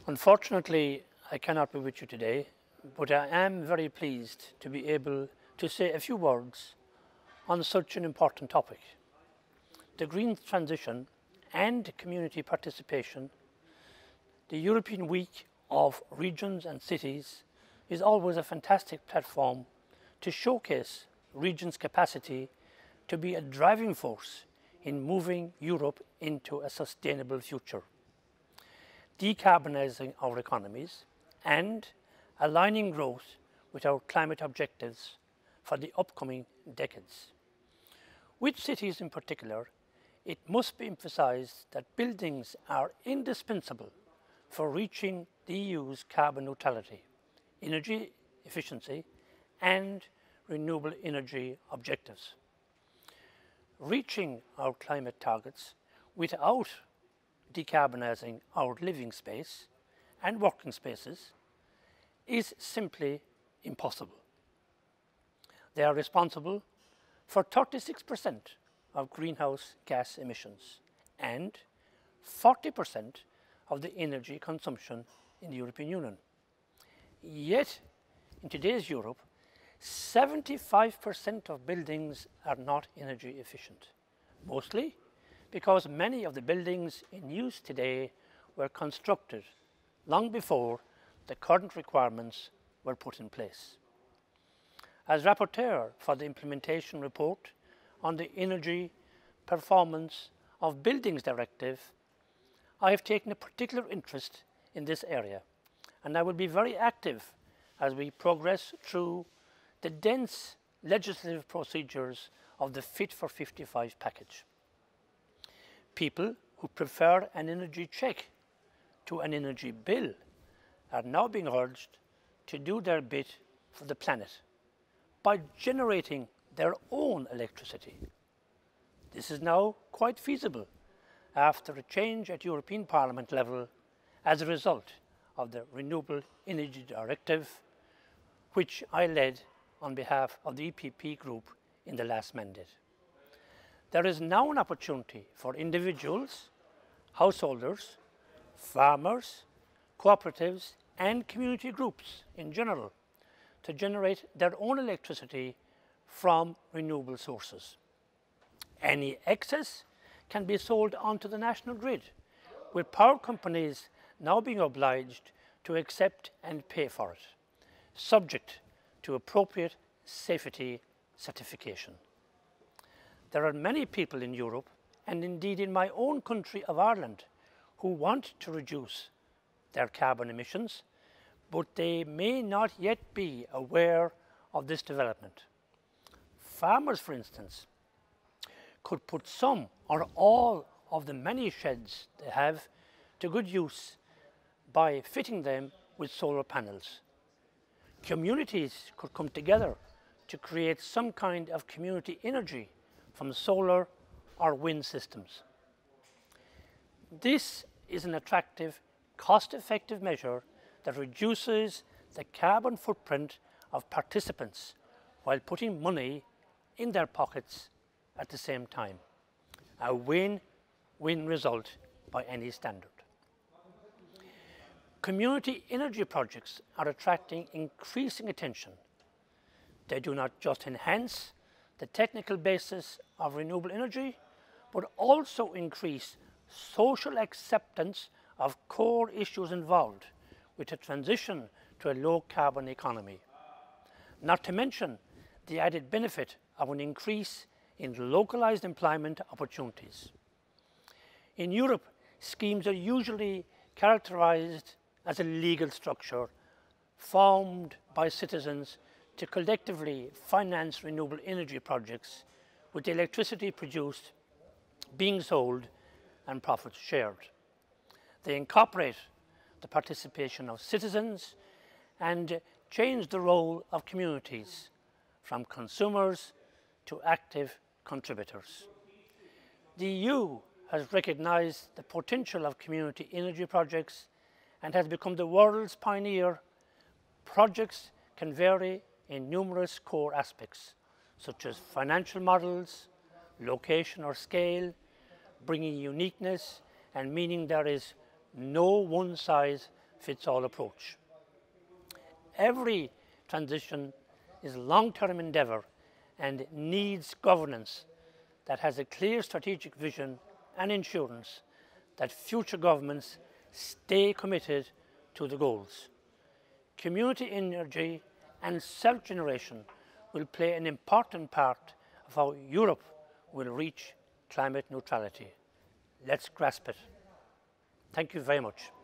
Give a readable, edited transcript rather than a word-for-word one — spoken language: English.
Unfortunately, I cannot be with you today, but I am very pleased to be able to say a few words on such an important topic. The green transition and community participation. The European Week of Regions and Cities is always a fantastic platform to showcase regions' capacity to be a driving force in moving Europe into a sustainable future, decarbonising our economies and aligning growth with our climate objectives for the upcoming decades. With cities in particular, it must be emphasised that buildings are indispensable for reaching the EU's carbon neutrality, energy efficiency and renewable energy objectives. Reaching our climate targets without decarbonising our living space and working spaces is simply impossible. They are responsible for 36% of greenhouse gas emissions and 40% of the energy consumption in the European Union. Yet, in today's Europe, 75% of buildings are not energy efficient, mostly because many of the buildings in use today were constructed long before the current requirements were put in place. As rapporteur for the implementation report on the Energy Performance of Buildings Directive, I have taken a particular interest in this area, and I will be very active as we progress through the dense legislative procedures of the Fit for 55 package. People who prefer an energy check to an energy bill are now being urged to do their bit for the planet by generating their own electricity. This is now quite feasible after a change at European Parliament level as a result of the Renewable Energy Directive, which I led on behalf of the EPP group in the last mandate. There is now an opportunity for individuals, householders, farmers, cooperatives and community groups in general to generate their own electricity from renewable sources. Any excess can be sold onto the national grid, with power companies now being obliged to accept and pay for it, subject to appropriate safety certification. There are many people in Europe, and indeed in my own country of Ireland, who want to reduce their carbon emissions, but they may not yet be aware of this development. Farmers, for instance, could put some or all of the many sheds they have to good use by fitting them with solar panels. Communities could come together to create some kind of community energy from solar or wind systems. This is an attractive, cost-effective measure that reduces the carbon footprint of participants while putting money in their pockets at the same time. A win-win result by any standard. Community energy projects are attracting increasing attention. They do not just enhance the technical basis of renewable energy, but also increase social acceptance of core issues involved with a transition to a low-carbon economy, not to mention the added benefit of an increase in localised employment opportunities. In Europe, schemes are usually characterised as a legal structure formed by citizens to collectively finance renewable energy projects, with the electricity produced being sold and profits shared. They incorporate the participation of citizens and change the role of communities from consumers to active contributors. The EU has recognised the potential of community energy projects and has become the world's pioneer. Projects can vary in numerous core aspects, such as financial models, location or scale, bringing uniqueness and meaning there is no one-size one-size-fits-all approach. Every transition is a long-term endeavour and needs governance that has a clear strategic vision and insurance that future governments stay committed to the goals. Community energy and self-generation will play an important part of how Europe will reach climate neutrality. Let's grasp it. Thank you very much.